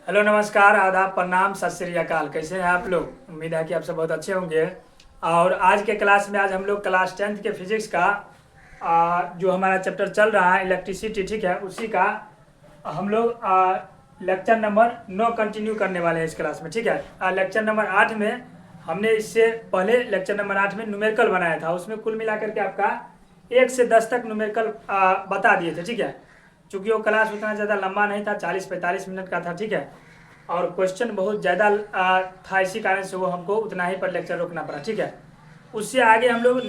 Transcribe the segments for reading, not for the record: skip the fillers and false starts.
Hello, नमस्कार, आदाब, प्रणाम, सत श्री अकाल। कैसे हैं आप लोग? उम्मीद है कि आप सब बहुत अच्छे होंगे। और आज के क्लास में आज हम लोग क्लास 10th के फिजिक्स का जो हमारा चैप्टर चल रहा है इलेक्ट्रिसिटी, ठीक है, उसी का हम लोग लेक्चर नंबर 9 कंटिन्यू करने वाले हैं इस क्लास में, ठीक है। लेक्चर नंबर 8 में हमने इससे पहले लेक्चर नंबर 8 में न्यूमेरिकल बनाया था। उसमें कुल मिलाकर के आपका 1 से 10 तक न्यूमेरिकल बता दिए थे, ठीक है। चूँकि वो क्लास उतना ज़्यादा लंबा नहीं था, 40-45 मिनट का था, ठीक है। और क्वेश्चन बहुत ज़्यादा था, इसी कारण से वो हमको उतना ही पर लेक्चर रोकना पड़ा, ठीक है। उससे आगे हम लोग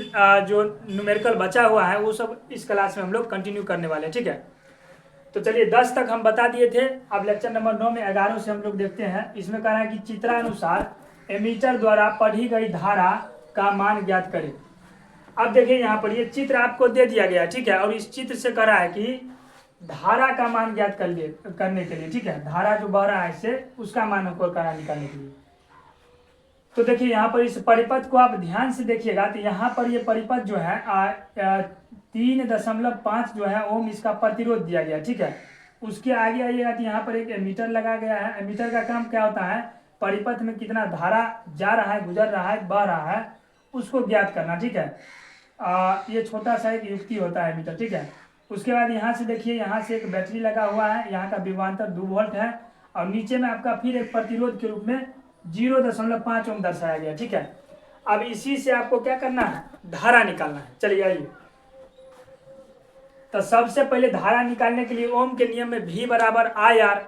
जो न्यूमेरिकल बचा हुआ है वो सब इस क्लास में हम लोग कंटिन्यू करने वाले हैं, ठीक है। तो चलिए 10 तक हम बता दिए थे। अब लेक्चर नंबर 9 में 11 से हम लोग देखते हैं। इसमें कह रहा है कि चित्रानुसार एमीटर द्वारा पढ़ी गई धारा का मान ज्ञात करें। अब देखिए यहाँ पर ये चित्र आपको दे दिया गया, ठीक है। और इस चित्र से कह रहा है कि धारा का मान ज्ञात करने के लिए, ठीक है, धारा जो बह रहा है इससे उसका मान हमको करना निकालने के लिए। तो देखिए यहाँ पर इस परिपथ को आप ध्यान से देखिएगा तो यहाँ पर ये परिपथ जो है 3.5 जो है ओम इसका प्रतिरोध दिया गया, ठीक है। उसके आगे आइएगा तो यहाँ पर एक एमीटर लगा गया है। एमीटर का काम क्या होता है? परिपथ में कितना धारा जा रहा है, गुजर रहा है, बह रहा है, उसको ज्ञात करना, ठीक है। ये छोटा सा एक युक्ति होता है एमीटर, ठीक है। उसके बाद यहाँ से देखिए, यहाँ से एक बैटरी लगा हुआ है, यहाँ का विभवांतर 2 वोल्ट है। और नीचे में आपका फिर एक प्रतिरोध के रूप में 0.5 ओम दर्शाया गया, ठीक है। अब इसी से आपको क्या करना है? धारा निकालना है। चलिए आइए, तो सबसे पहले धारा निकालने के लिए ओम के नियम में V बराबर IR,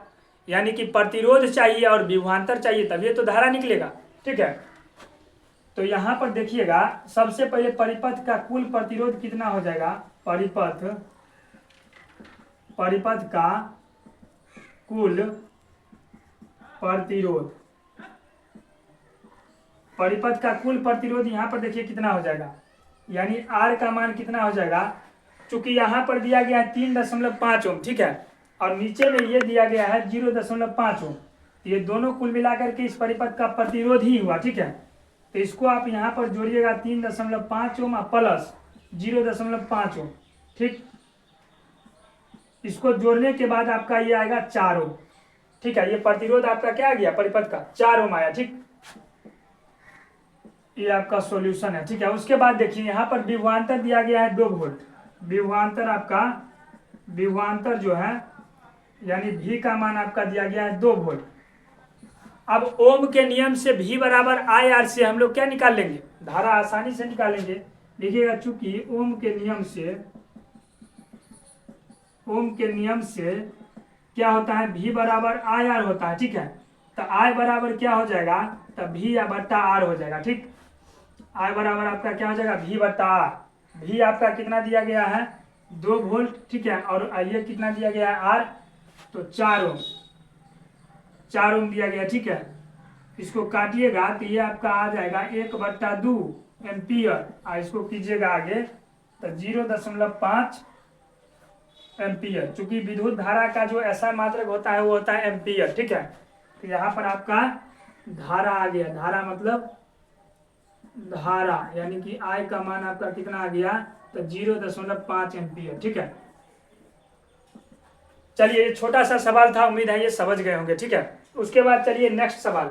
यानी कि प्रतिरोध चाहिए और विभवांतर चाहिए, तभी तो धारा निकलेगा, ठीक है। तो यहाँ पर देखिएगा, सबसे पहले परिपथ का कुल प्रतिरोध कितना हो जाएगा? परिपथ का कुल प्रतिरोध, परिपथ का कुल प्रतिरोध यहाँ पर देखिए कितना हो जाएगा, यानी R का मान कितना हो जाएगा? चूंकि यहाँ पर दिया गया है 3.5 ओम, ठीक है, और नीचे में ये दिया गया है 0.5 ओम। ये दोनों कुल मिलाकर के इस परिपथ का प्रतिरोध ही हुआ, ठीक है। तो इसको आप यहाँ पर जोड़िएगा 3.5 ओम प्लस 0.5 ओम, ठीक। इसको जोड़ने के बाद आपका ये आएगा 4 ओम, ठीक है। ये प्रतिरोध आपका क्या आ गया? परिपथ का 4 ओम आया, ठीक। ये आपका सॉल्यूशन है, ठीक है। उसके बाद देखिए यहाँ पर विभवांतर दिया गया है 2 वोल्ट। विभवांतर आपका, विभवांतर जो है यानी V का मान आपका दिया गया है 2 वोल्ट। अब ओम के नियम से V बराबर IR से हम लोग क्या निकाल लेंगे? धारा आसानी से निकालेंगे। देखिएगा, चूंकि ओम के नियम से क्या होता है? V बराबर IR होता है, ठीक है। तो I बराबर क्या हो जाएगा? तो V बट्टा R हो जाएगा, ठीक। I बराबर आपका क्या हो जाएगा? V बट्टा R। V आपका कितना दिया गया है? 2 वोल्ट, ठीक है। और ये कितना दिया गया है? R, तो 4 ओम, 4 ओम दिया गया, ठीक है। इसको काटिएगा तो ये आपका आ जाएगा 1/2 एम्पियर। इसको कीजिएगा आगे तो 0.5 एम्पियर। चूंकि विद्युत धारा का जो ऐसा मात्रक होता है वो होता है एम्पियर, ठीक है। तो यहाँ पर आपका धारा आ गया। धारा मतलब धारा, यानी कि I का मान आपका कितना आ गया? तो 0.5 एम्पियर, ठीक है। चलिए, छोटा सा सवाल था, उम्मीद है ये समझ गए होंगे, ठीक है। उसके बाद चलिए नेक्स्ट सवाल।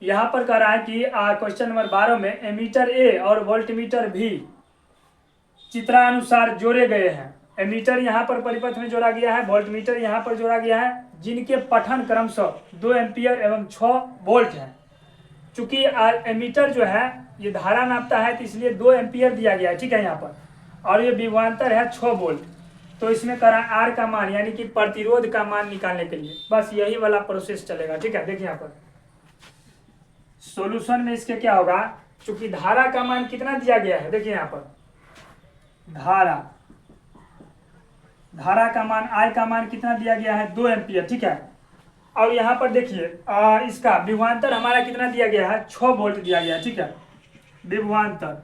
यहाँ पर कह रहा है कि क्वेश्चन नंबर 12 में एमीटर A और वोल्टमीटर V चित्रानुसार जोड़े गए हैं। एमीटर यहाँ पर परिपथ में जोड़ा गया है, वोल्टमीटर यहाँ पर जोड़ा गया है, जिनके पठन क्रमशः 2 एम्पियर एवं 6 वोल्ट है। चूंकि एमीटर जो है ये धारा नापता है, तो इसलिए 2 एम्पियर दिया गया है, ठीक है यहाँ पर। और ये विभवांतर है 6 वोल्ट। तो इसमें करा R का मान, यानी कि प्रतिरोध का मान निकालने के लिए बस यही वाला प्रोसेस चलेगा, ठीक है। देखिए यहाँ पर सॉल्यूशन में इसके क्या होगा? चूंकि धारा का मान कितना दिया गया है, देखिए यहाँ पर धारा का मान, I का मान कितना दिया गया है? 2 एम्पियर, ठीक है। और यहाँ पर देखिए इसका विभवांतर हमारा कितना दिया गया है? 6 वोल्ट दिया गया है, ठीक है। विभवांतर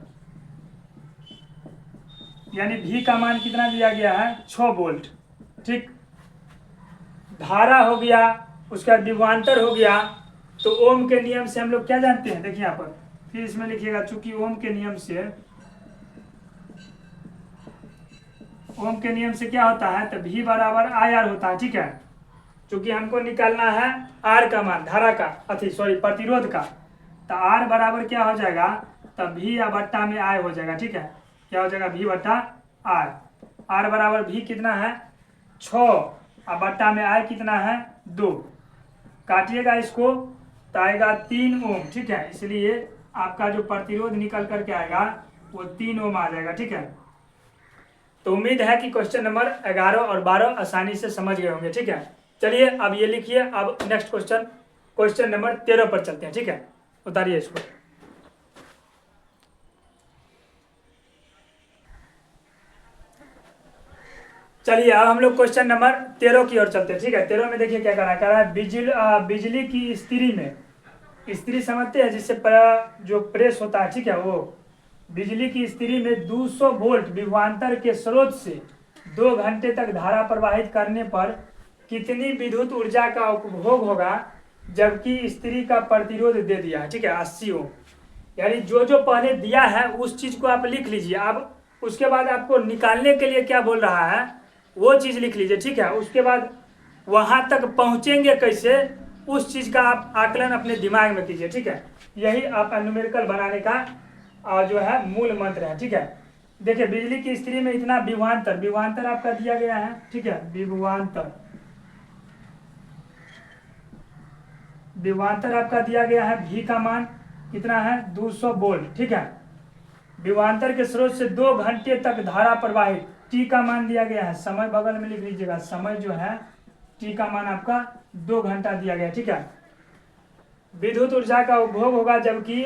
यानी V का मान कितना दिया गया है? 6 वोल्ट, ठीक। धारा हो गया, उसका विभवांतर हो गया। तो ओम के नियम से हम लोग क्या जानते हैं? देखिए यहाँ पर फिर इसमें लिखिएगा, चूंकि ओम के नियम से क्या होता है? तो V बराबर IR होता है, ठीक है। चूंकि हमको निकालना है आर का मान, धारा का प्रतिरोध का, तो आर बराबर क्या हो जाएगा, तब भी या बट्टा में आई हो जाएगा। ठीक है, क्या हो जाएगा, भी बट्टा आर। आर बराबर भी कितना है 6 और बट्टा में आई कितना है 2। काटिएगा इसको तो आएगा 3 ओम। ठीक है, इसलिए आपका जो प्रतिरोध निकल करके आएगा वो 3 ओम आ जाएगा। ठीक है, तो उम्मीद है कि क्वेश्चन नंबर 11 और 12 आसानी से समझ गए होंगे। ठीक है, चलिए अब ये लिखिए। अब नेक्स्ट क्वेश्चन नंबर 13 पर चलते हैं। ठीक है, उतारिए इसको। चलिए अब हम लोग क्वेश्चन नंबर 13 की ओर चलते हैं। ठीक है, 13 में देखिए क्या कह रहा है, बिजली की स्त्री में, स्त्री समझते हैं जिससे जो प्रेस होता है, ठीक है, वो बिजली की स्त्री में 200 वोल्ट विभवांतर के स्रोत से 2 घंटे तक धारा प्रवाहित करने पर कितनी विद्युत ऊर्जा का उपभोग होगा, जबकि स्त्री का प्रतिरोध दे दिया है। ठीक है, 80 ओम। यानी जो जो पहले दिया है उस चीज को आप लिख लीजिए। अब उसके बाद आपको निकालने के लिए क्या बोल रहा है वो चीज लिख लीजिए। ठीक है, उसके बाद वहां तक पहुंचेंगे कैसे उस चीज का आप आकलन अपने दिमाग में कीजिए। ठीक है, यही आप न्यूमेरिकल बनाने का जो है मूल मंत्र है। ठीक है, देखिए बिजली की स्त्री में इतना विभवांतर आपका दिया गया है। ठीक है, विभवांतर आपका दिया गया है। भी का मान कितना है 200 वोल्ट। ठीक है, विभवांतर के स्रोत से 2 घंटे तक धारा प्रवाहित। टी का मान दिया गया है, समय बगल में लिख लीजिएगा, समय जो है टी का मान आपका 2 घंटा दिया गया। ठीक है, विद्युत ऊर्जा का उपभोग होगा जबकि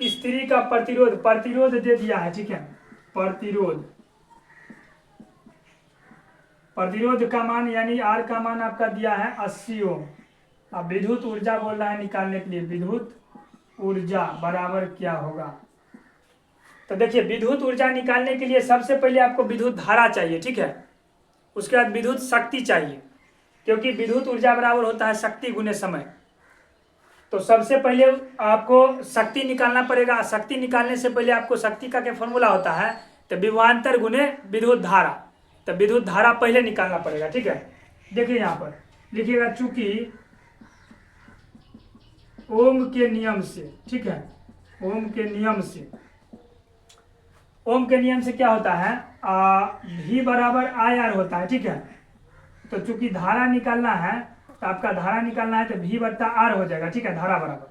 स्त्री का प्रतिरोध दे दिया है। ठीक है, प्रतिरोध का मान यानी आर का मान आपका दिया है 80 ओम। अब विद्युत ऊर्जा बोल रहा है निकालने के लिए, विद्युत ऊर्जा बराबर क्या होगा। तो देखिए विद्युत ऊर्जा निकालने के लिए सबसे पहले आपको विद्युत धारा चाहिए। ठीक है, उसके बाद विद्युत शक्ति चाहिए, क्योंकि विद्युत ऊर्जा बराबर होता है शक्ति गुने समय। तो सबसे पहले आपको शक्ति निकालना पड़ेगा। शक्ति निकालने से पहले आपको शक्ति का क्या फॉर्मूला होता है, तो विभवांतर गुने विद्युत धारा। तो विद्युत धारा पहले निकालना पड़ेगा। ठीक है, देखिए यहाँ पर लिखिएगा, चूंकि ओम के नियम से, ठीक है, ओम के नियम से क्या होता है, भी बराबर आई आर होता है। ठीक है, तो चूंकि धारा निकालना है तो आपका धारा निकालना है तो भी बट्टा आर हो जाएगा। ठीक है, धारा बराबर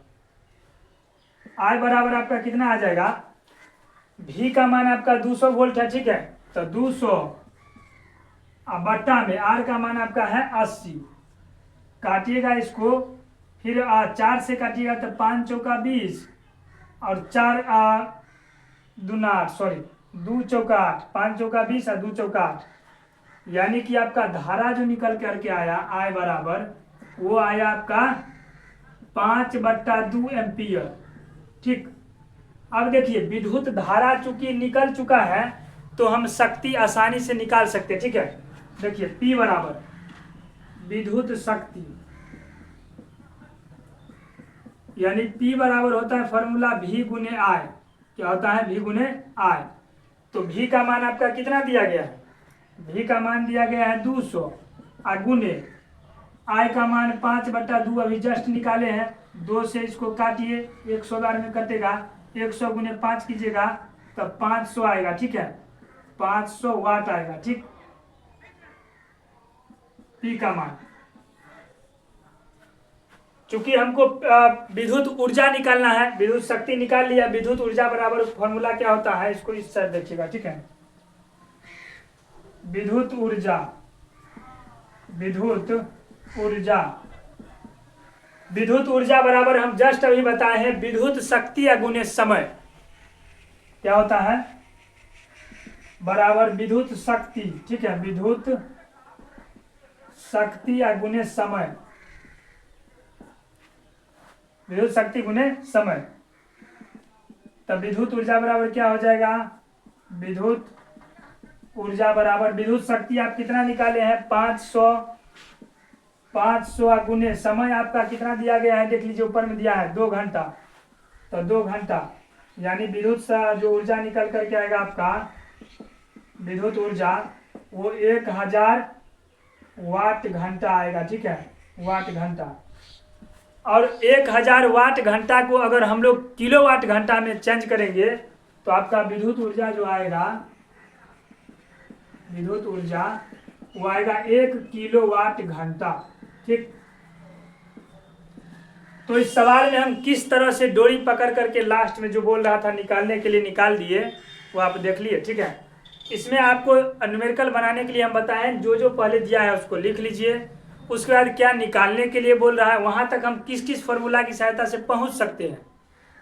आई बराबर आपका कितना आ जाएगा, भी का मान आपका 200 वोल्ट है। ठीक है, तो 200 बट्टा में आर का मान आपका है 80। काटिएगा इसको, फिर 4 से काटिएगा तो 5 चौका 20 और 4 दूना 8, 2 चौका 8, 5 चौका 20 और 2 चौका 8, यानी कि आपका धारा जो निकल करके आया आई बराबर वो आया आपका 5/2 एम्पियर। ठीक, अब देखिए विद्युत धारा चूंकि निकल चुका है तो हम शक्ति आसानी से निकाल सकते हैं। ठीक है, देखिए P बराबर विद्युत शक्ति, यानी P बराबर होता है फॉर्मूला V गुने I। क्या होता है, V गुने I। तो V का मान आपका कितना दिया गया है, V का मान दिया गया है 200 और गुने I का मान 5/2 अभी जस्ट निकाले हैं। 2 से इसको काटिए, 100 बार में कटेगा, 100 गुने 5 कीजिएगा तो 500 आएगा। ठीक है, 500 वाट आएगा। ठीक, P का मान, चूंकि हमको विद्युत ऊर्जा निकालना है, विद्युत शक्ति निकाल लिया, विद्युत ऊर्जा बराबर फॉर्मूला क्या होता है, इसको इस साइड देखिएगा। ठीक है, विद्युत ऊर्जा बराबर हम जस्ट अभी बताए हैं विद्युत शक्ति या गुने समय। क्या होता है, बराबर विद्युत शक्ति। ठीक है, विद्युत शक्ति या गुने समय, विद्युत शक्ति गुने समय। तब विद्युत ऊर्जा बराबर क्या हो जाएगा, विद्युत ऊर्जा बराबर विद्युत शक्ति आप कितना निकाले हैं 500 गुने समय आपका कितना दिया गया है, देख लीजिए ऊपर में दिया है 2 घंटा। तो 2 घंटा यानी विद्युत जो ऊर्जा निकल करके आएगा आपका, विद्युत ऊर्जा वो 1000 वाट घंटा आएगा, ठीक है, वाट घंटा। और 1000 वाट घंटा को अगर हम लोग किलो वाट घंटा में चेंज करेंगे तो आपका विद्युत ऊर्जा जो आएगा, विद्युत ऊर्जा वो आएगा 1 किलो वाट घंटा, ठीक। तो इस सवाल में हम किस तरह से डोरी पकड़ करके लास्ट में जो बोल रहा था निकालने के लिए निकाल दिए, वो आप देख लिए, ठीक है। इसमें आपको न्यूमेरिकल बनाने के लिए हम बताएं, जो जो पहले दिया है उसको लिख लीजिए, उसके बाद क्या निकालने के लिए बोल रहा है वहां तक हम किस किस फॉर्मूला की सहायता से पहुंच सकते हैं,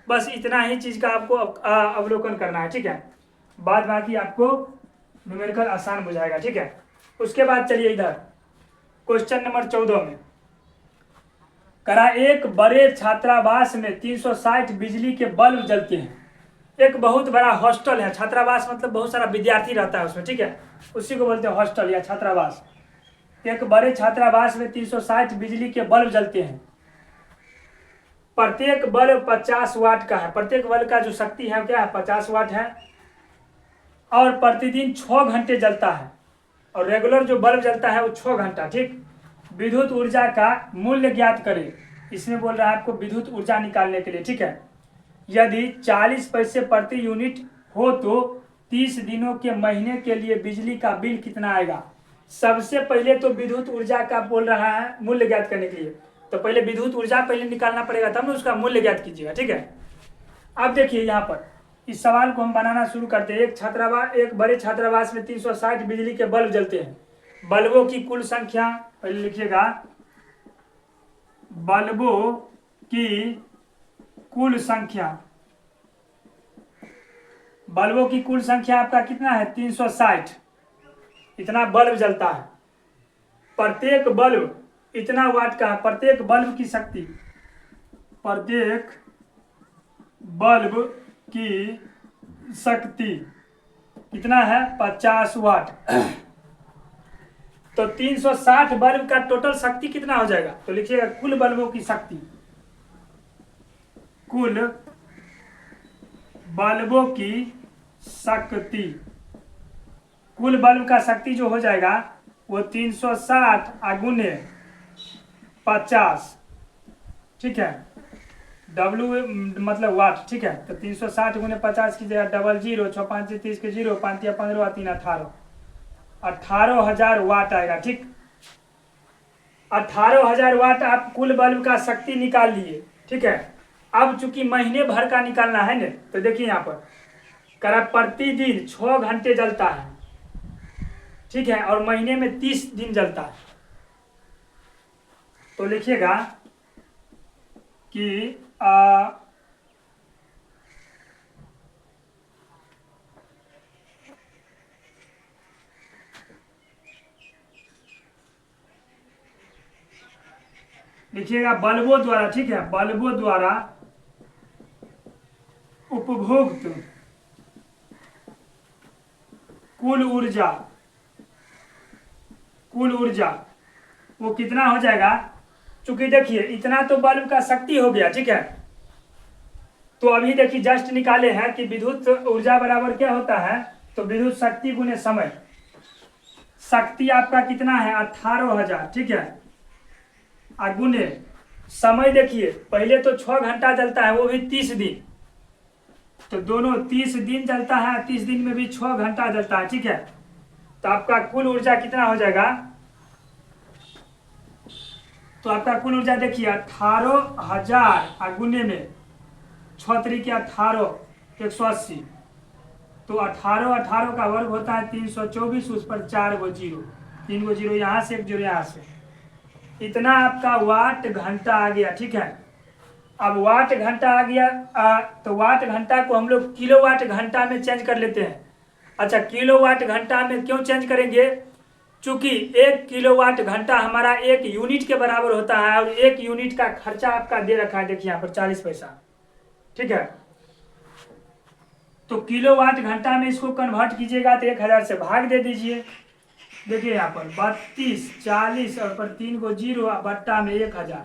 बस इतना ही चीज का आपको अवलोकन करना है, ठीक है। बाद बाकी आपको न्यूमेरिकल आसान बुझाएगा, ठीक है। उसके बाद चलिए इधर क्वेश्चन नंबर 14 में करा, एक बड़े छात्रावास में 360 बिजली के बल्ब जलते हैं। एक बहुत बड़ा हॉस्टल है, छात्रावास मतलब बहुत सारा विद्यार्थी रहता है उसमें, ठीक है, उसी को बोलते हैं हॉस्टल या छात्रावास। एक बड़े छात्रावास में 360 बिजली के बल्ब जलते हैं। प्रत्येक बल्ब 50 वाट का है, प्रत्येक बल्ब का जो शक्ति है क्या है, 50 वाट है, और प्रतिदिन 6 घंटे जलता है, और रेगुलर जो बल्ब जलता है वो 6 घंटा, ठीक। विद्युत ऊर्जा का मूल्य ज्ञात करें, इसमें बोल रहा है आपको विद्युत ऊर्जा निकालने के लिए, ठीक है। यदि 40 पैसे प्रति यूनिट हो तो 30 दिनों के महीने के लिए बिजली का बिल कितना आएगा। सबसे पहले तो विद्युत ऊर्जा का बोल रहा है मूल्य ज्ञात करने के लिए, तो पहले विद्युत ऊर्जा पहले निकालना पड़ेगा, तब ना उसका मूल्य ज्ञात कीजिएगा, ठीक है। अब देखिए यहाँ पर इस सवाल को हम बनाना शुरू करते हैं। एक बड़े छात्रावास में 360 बिजली के बल्ब जलते हैं। बल्बों की कुल संख्या, पहले लिखिएगा, बल्बों की कुल संख्या, बल्बों की कुल संख्या आपका कितना है, 360, इतना बल्ब जलता है। प्रत्येक बल्ब इतना वाट का है, प्रत्येक बल्ब की शक्ति, प्रत्येक बल्ब की शक्ति कितना है, 50 वाट। तो 360 बल्ब का टोटल शक्ति कितना हो जाएगा, तो लिखिएगा कुल बल्बों की शक्ति, कुल बल्बों की शक्ति, कुल बल्ब का शक्ति जो हो जाएगा वो 360 गुने 50, ठीक है, W मतलब वाट, ठीक है। तो 360 गुने 50 की जगह डबल 0, 6 5 30 के 0, 5 या 15 3 18, 18,000 वाट आएगा, ठीक। 18,000 वाट आप कुल बल्ब का शक्ति निकाल लिए, ठीक है। अब चूंकि महीने भर का निकालना है ना, तो देखिए यहाँ पर करा प्रतिदिन 6 घंटे जलता है, ठीक है, और महीने में 30 दिन जलता है। तो लिखिएगा कि लिखिएगा बल्बों द्वारा, ठीक है, बल्बों द्वारा उपभोक्त कुल ऊर्जा, कुल ऊर्जा वो कितना हो जाएगा। चूंकि देखिए इतना तो बल्ब का शक्ति हो गया, ठीक है। तो अभी देखिए जस्ट निकाले हैं कि विद्युत ऊर्जा बराबर क्या होता है, तो विद्युत शक्ति गुने समय, शक्ति आपका कितना है 18,000, ठीक है, गुने समय। देखिए पहले तो 6 घंटा जलता है, वो भी 30 दिन, तो दोनों 30 दिन जलता है, 30 दिन में भी 6 घंटा जलता है, ठीक है। तो आपका कुल ऊर्जा कितना हो जाएगा, तो आपका कुल ऊर्जा देखिए 18,000 गुने में 6 तरीके 18, 180, तो 18 का वर्ग होता है 324, उस पर 4 गो जीरो, 3 गो जीरो यहाँ से, 1 जीरो यहाँ से, इतना आपका वाट घंटा आ गया, ठीक है। अब वाट घंटा आ गया, तो वाट घंटा को हम लोग किलो वाट घंटा में चेंज कर लेते हैं। अच्छा, किलो वाट घंटा में क्यों चेंज करेंगे, चूंकि 1 किलोवाट घंटा हमारा 1 यूनिट के बराबर होता है, और 1 यूनिट का खर्चा आपका दे रखा है, देखिए यहाँ पर 40 पैसा, ठीक है। तो किलोवाट घंटा में इसको कन्वर्ट कीजिएगा तो 1000 से भाग दे दीजिए। देखिए यहाँ पर 32, 40 और पर 3 गो जीरो, बट्टा में 1000,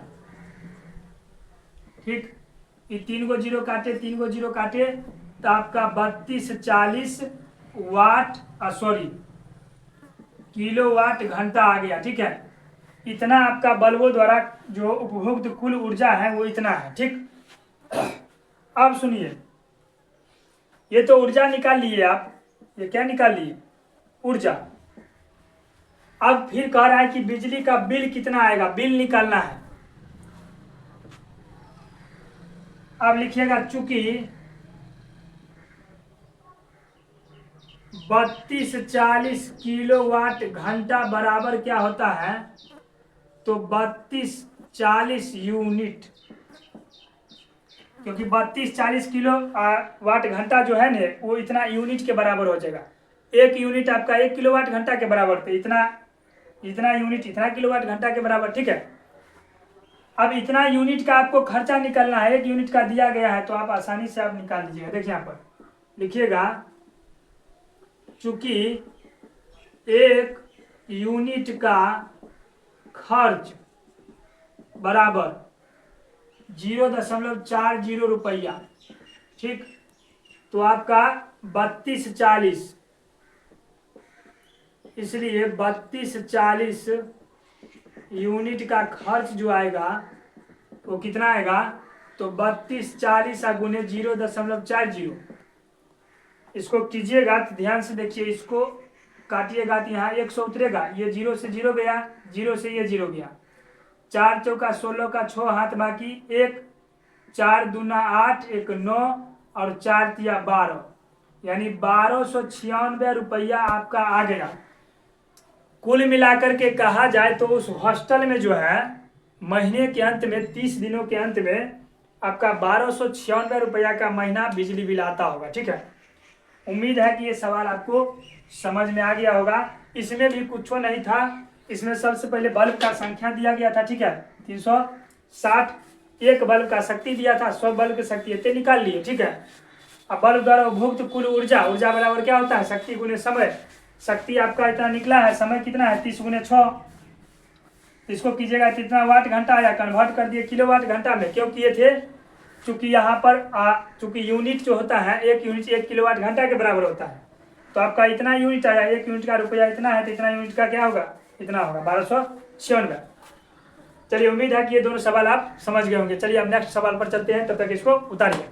ठीक। ये 3 गो जीरो काटे, 3 गो जीरो काटे, तो आपका 32 40 वाट, सॉरी किलोवाट घंटा आ गया। ठीक है, इतना आपका बल्बों द्वारा जो उपभोग्य कुल ऊर्जा है वो इतना है। ठीक, अब सुनिए, ये तो ऊर्जा निकाल लिए आप, ये क्या निकाल लिए, ऊर्जा। अब फिर कह रहा है कि बिजली का बिल कितना आएगा, बिल निकालना है। अब लिखिएगा, चूंकि 3240 किलोवाट घंटा बराबर क्या होता है, तो 3240 यूनिट, क्योंकि 3240 किलो वाट घंटा जो है ना वो इतना यूनिट के बराबर हो जाएगा। एक यूनिट आपका 1 किलोवाट घंटा के बराबर, तो इतना यूनिट इतना किलोवाट घंटा के बराबर। ठीक है, अब इतना यूनिट का आपको खर्चा निकालना है, 1 यूनिट का दिया गया है, तो आप आसानी से आप निकाल दीजिएगा। देखिए यहाँ पर लिखिएगा, चूंकि 1 यूनिट का खर्च बराबर 0.40 रुपया। ठीक, तो आपका 3240, इसलिए 3240 यूनिट का खर्च जो आएगा वो कितना आएगा, तो 3240 गुने 0.40। इसको कीजिएगा तो ध्यान से देखिए, इसको काटिएगा तो यहाँ 100 उतरेगा, ये 0 से 0 गया, 0 से ये 0 गया, 4 चौका 16 का 6 हाथ बाकी 1, 4 दूना 8, 1 9 और 4 तिया 12, यानी 1296 रुपया आपका आ गया। कुल मिलाकर के कहा जाए तो उस हॉस्टल में जो है महीने के अंत में 30 दिनों के अंत में आपका 1296 रुपया का महीना बिजली बिल आता होगा। ठीक है, उम्मीद है कि ये सवाल आपको समझ में आ गया होगा। इसमें भी कुछ नहीं था, इसमें सबसे पहले बल्ब का संख्या दिया गया था। ठीक है, 360, एक बल्ब का शक्ति दिया था, 100 बल्ब की शक्ति इतने निकाल लिए। ठीक है, अब बल्ब द्वारा उपभोक्त कुल ऊर्जा, ऊर्जा बराबर क्या होता है, शक्ति गुने समय। शक्ति आपका इतना निकला है, समय कितना है 30 गुने 6, इसको कीजिएगा कितना वाट घंटा आया, कन्वर्ट कर दिए किलोवाट घंटा में, क्यों किए थे, चूंकि यहाँ पर चूंकि यूनिट जो होता है 1 यूनिट 1 किलोवाट घंटा के बराबर होता है, तो आपका इतना यूनिट आया, 1 यूनिट का रुपया इतना है, तो इतना यूनिट का क्या होगा, इतना होगा 1296। चलिए, उम्मीद है कि ये दोनों सवाल आप समझ गए होंगे। चलिए अब नेक्स्ट सवाल पर चलते हैं, तब तक इसको उतारिए।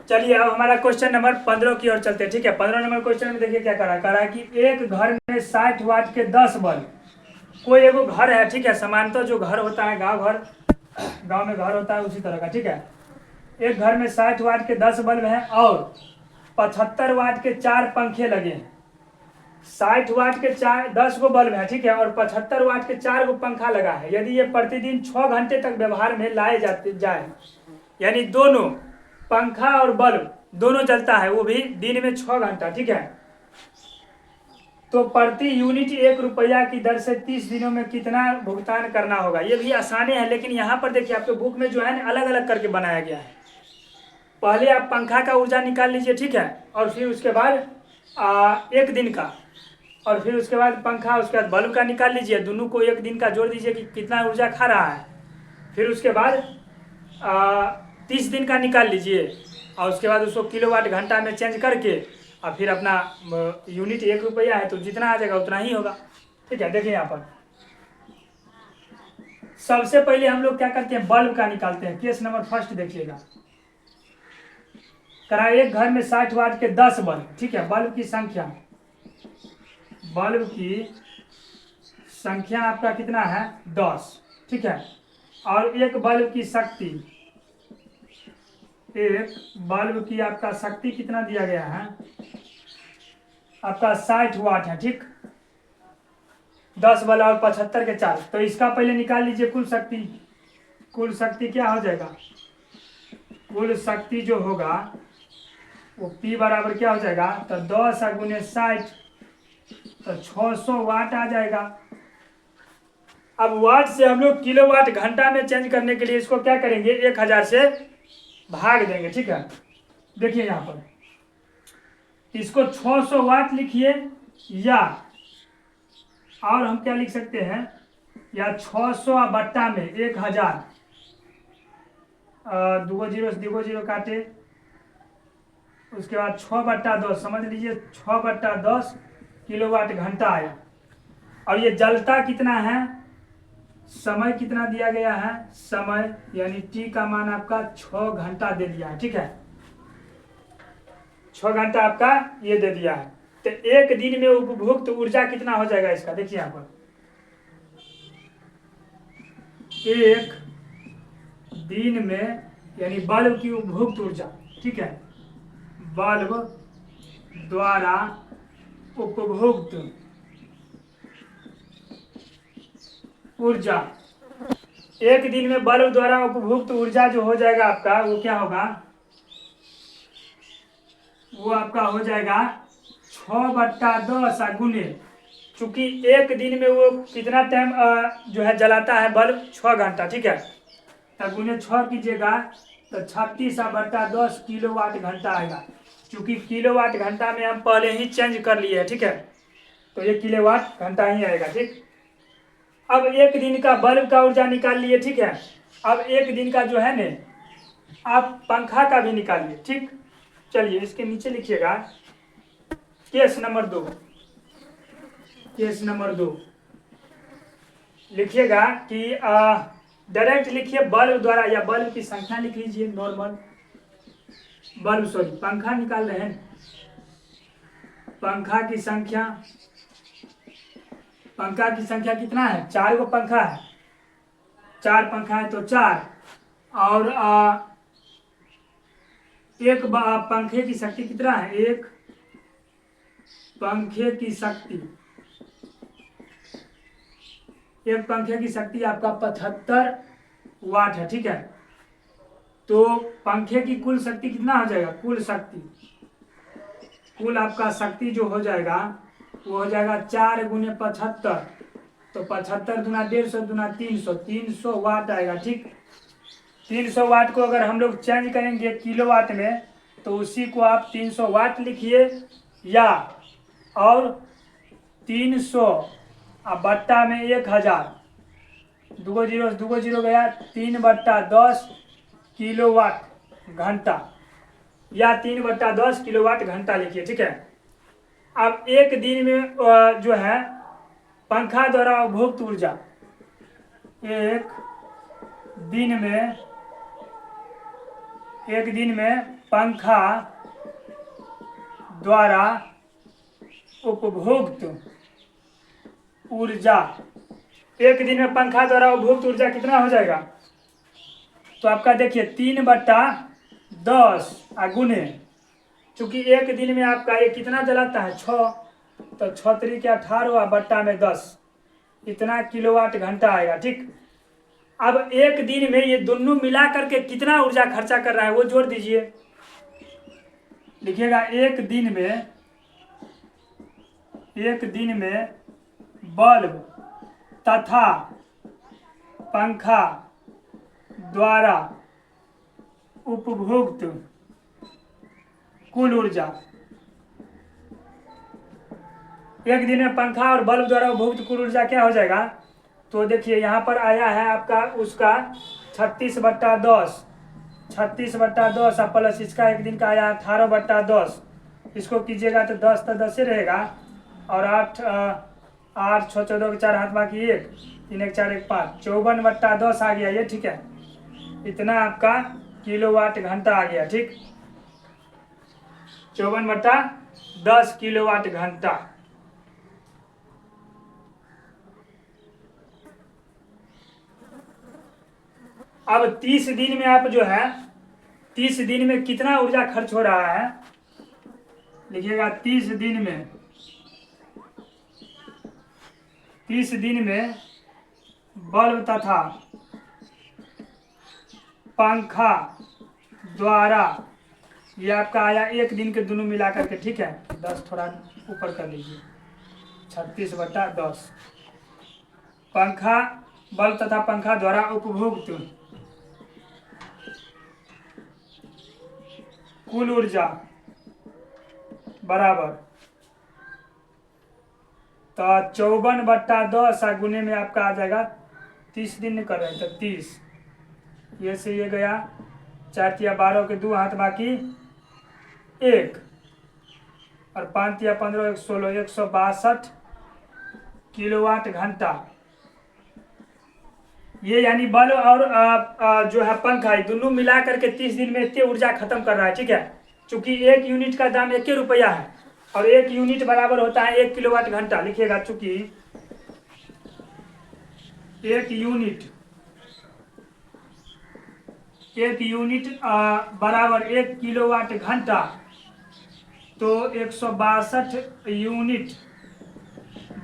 चलिए अब हमारा क्वेश्चन नंबर 15 की ओर चलते हैं। ठीक है, 15 नंबर क्वेश्चन में देखिए क्या कह रहा है कि एक घर में 60 वाट के 10 बल्ब, कोई एगो घर है। ठीक है, सामान्यतः जो घर होता है गांव में घर होता है उसी तरह का। ठीक है, एक घर में 60 वाट के 10 बल्ब हैं और 75 वाट के 4 पंखे लगे हैं। 60 वाट के 10 गो बल्ब है। ठीक है, और 75 वाट के 4 गो पंखा लगा है। यदि ये प्रतिदिन 6 घंटे तक व्यवहार में लाए जाए, यानी दोनों पंखा और बल्ब दोनों जलता है, वो भी दिन में 6 घंटा। ठीक है, तो प्रति यूनिट 1 रुपया की दर से 30 दिनों में कितना भुगतान करना होगा। ये भी आसानी है, लेकिन यहाँ पर देखिए आपके बुक में जो है ना अलग अलग करके बनाया गया है। पहले आप पंखा का ऊर्जा निकाल लीजिए। ठीक है, और फिर उसके बाद 1 दिन का, और फिर उसके बाद पंखा, उसके बाद बल्ब का निकाल लीजिए, दोनों को 1 दिन का जोड़ दीजिए कि कितना ऊर्जा खा रहा है। फिर उसके बाद 30 दिन का निकाल लीजिए, और उसके बाद उसको किलोवाट घंटा में चेंज करके और फिर अपना यूनिट 1 रुपया है तो जितना आ जाएगा उतना ही होगा। ठीक है, देखिए यहाँ पर सबसे पहले हम लोग क्या करते हैं, बल्ब का निकालते हैं। केस नंबर फर्स्ट देखिएगा, करा एक घर में 60 वाट के 10 बल्ब। ठीक है, बल्ब की संख्या आपका कितना है, 10। ठीक है, और एक बल्ब की शक्ति, एक बल्ब की आपका शक्ति कितना दिया गया है, आपका 60 वाट है। ठीक, 10 बल्ब और 75 के 4, तो इसका पहले निकाल लीजिए कुल शक्ति। कुल शक्ति क्या हो जाएगा, कुल शक्ति जो होगा वो P बराबर क्या हो जाएगा, तो 10 गुने 60, तो 600 वाट आ जाएगा। अब वाट से हम लोग किलोवाट घंटा में चेंज करने के लिए इसको क्या करेंगे, 1000 से भाग देंगे। ठीक है, देखिए यहाँ पर इसको 600 वाट लिखिए या, और हम क्या लिख सकते हैं, या 600 बट्टा में 1000, दो जीरो काटे, उसके बाद 6/10, समझ लीजिए 6/10 किलोवाट घंटा आया। और ये जलता कितना है, समय कितना दिया गया है, समय यानी टी का मान आपका 6 घंटा दे दिया है, ठीक है, 6 घंटा आपका ये दे दिया है। तो एक दिन में उपभोक्त ऊर्जा कितना हो जाएगा इसका, देखिए यहाँ पर, एक दिन में यानी बल्ब की उपभोक्त ऊर्जा, ठीक है, बल्ब द्वारा उपभोक्त ऊर्जा, एक दिन में बल्ब द्वारा उपभोक्त ऊर्जा जो हो जाएगा आपका, वो क्या होगा, वो आपका हो जाएगा 6/10 गुने, चूंकि एक दिन में वो कितना टाइम जो है जलाता है बल्ब, 6 घंटा, ठीक है, तब गुने 6 कीजिएगा तो 36/10 किलोवाट घंटा आएगा। चूंकि किलोवाट घंटा में हम पहले ही चेंज कर लिए हैं, ठीक है, तो ये किलोवाट घंटा ही आएगा, ठीक। अब एक दिन का बल्ब का ऊर्जा निकाल लिए, ठीक है, अब एक दिन का जो है ने आप पंखा का भी निकालिए, ठीक। चलिए इसके नीचे लिखिएगा केस नंबर 2, केस नंबर 2 लिखिएगा कि डायरेक्ट लिखिए बल्ब द्वारा, या बल्ब की संख्या लिख लीजिए, नॉर्मल बल्ब, सॉरी पंखा निकाल रहे हैं, पंखा की संख्या, पंखा की संख्या कितना है, 4 गो पंखा है, 4 पंखा है तो 4, और एक पंखे की शक्ति कितना है, एक पंखे की शक्ति, एक पंखे की शक्ति आपका 75 वाट है, ठीक है। तो पंखे की कुल शक्ति कितना हो जाएगा, कुल शक्ति, कुल आपका शक्ति जो हो जाएगा वो हो जाएगा 4 गुने 75, तो 75 दूना 150 दूना 300, 300 वाट आएगा, ठीक। 300 वाट को अगर हम लोग चेंज करेंगे किलोवाट में, तो उसी को आप 300 वाट लिखिए, या और 300 बट्टा में 1000, दो जीरो गया, 3/10 किलोवाट घंटा, या 3/10 किलोवाट घंटा लिखिए, ठीक है। अब एक दिन में जो है पंखा द्वारा उपभोक्त ऊर्जा, एक दिन में पंखा द्वारा उपभोक्त ऊर्जा, एक दिन में पंखा द्वारा उपभोक्त ऊर्जा कितना हो जाएगा, तो आपका देखिए 3/10 गुने, चूंकि एक दिन में आपका ये कितना जलाता है, 6, तो 6 3 18 बट्टा में 10, इतना किलोवाट घंटा आएगा, ठीक। अब एक दिन में ये दोनों मिला करके कितना ऊर्जा खर्चा कर रहा है वो जोड़ दीजिए, लिखिएगा एक दिन में बल्ब तथा पंखा द्वारा उपभोक्त कुल ऊर्जा, एक दिन में पंखा और बल्ब द्वारा उपभोक्त कुल ऊर्जा क्या हो जाएगा, तो देखिए यहाँ पर आया है आपका उसका 36/10, 36/10 प्लस इसका एक दिन का आया 18/10, इसको कीजिएगा तो 10 तो 10 ही रहेगा, और 8 8 6 14 4 हाथ बाकी 1 3 1 4 1 5, 54/10 आ गया ये, ठीक है, इतना आपका किलोवाट घंटा आ गया, ठीक, 54/10 किलोवाट घंटा। अब 30 दिन में आप जो है 30 दिन में कितना ऊर्जा खर्च हो रहा है, लिखिएगा 30 दिन में बल्ब तथा पंखा द्वारा, ये आपका आया एक दिन के दोनों मिला करके, ठीक है, 10 थोड़ा ऊपर कर लीजिए, 36/10, पंखा बल्ब तथा पंखा द्वारा उपभोक्त कुल ऊर्जा बराबर तो 54/10 गुने में आपका आ जाएगा 30 दिन कर रहे हैं तो 30, ये से ये गया 4 या 12 के 2 हाथ बाकी 1 और 5 या 15 16 162 किलोवाट घंटा। ये यानी बल्ब और जो है पंखा दोनों मिला करके 30 दिन में इतनी ऊर्जा खत्म कर रहा है, ठीक है। चूंकि 1 यूनिट का दाम 1 रुपया है और 1 यूनिट बराबर होता है 1 किलोवाट घंटा। लिखिएगा चूंकि 1 यूनिट बराबर 1 किलोवाट घंटा, तो 162 यूनिट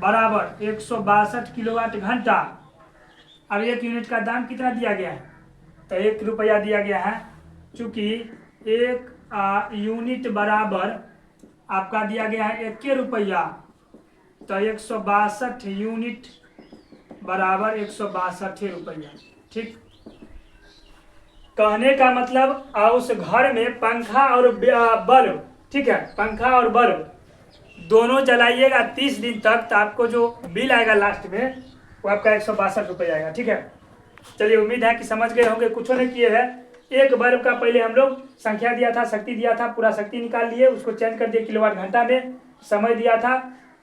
बराबर 162 किलोवाट घंटा। अब 1 यूनिट का दाम कितना दिया गया है, तो 1 रुपया दिया गया है। चूंकि 1 यूनिट बराबर आपका दिया गया है 1 रुपया, तो 162 यूनिट बराबर 162 रुपया। ठीक, कहने का मतलब उस घर में पंखा और बल्ब, ठीक है, पंखा और बल्ब दोनों जलाइएगा 30 दिन तक, तो आपको जो बिल आएगा लास्ट में वो आपका 162 रुपये आएगा। ठीक है, चलिए उम्मीद है कि समझ गए होंगे। कुछ नहीं किए हैं, एक बल्ब का पहले हम लोग संख्या दिया था, शक्ति दिया था, पूरा शक्ति निकाल लिए, उसको चेंज कर दिए किलोवाट घंटा में। समय दिया था,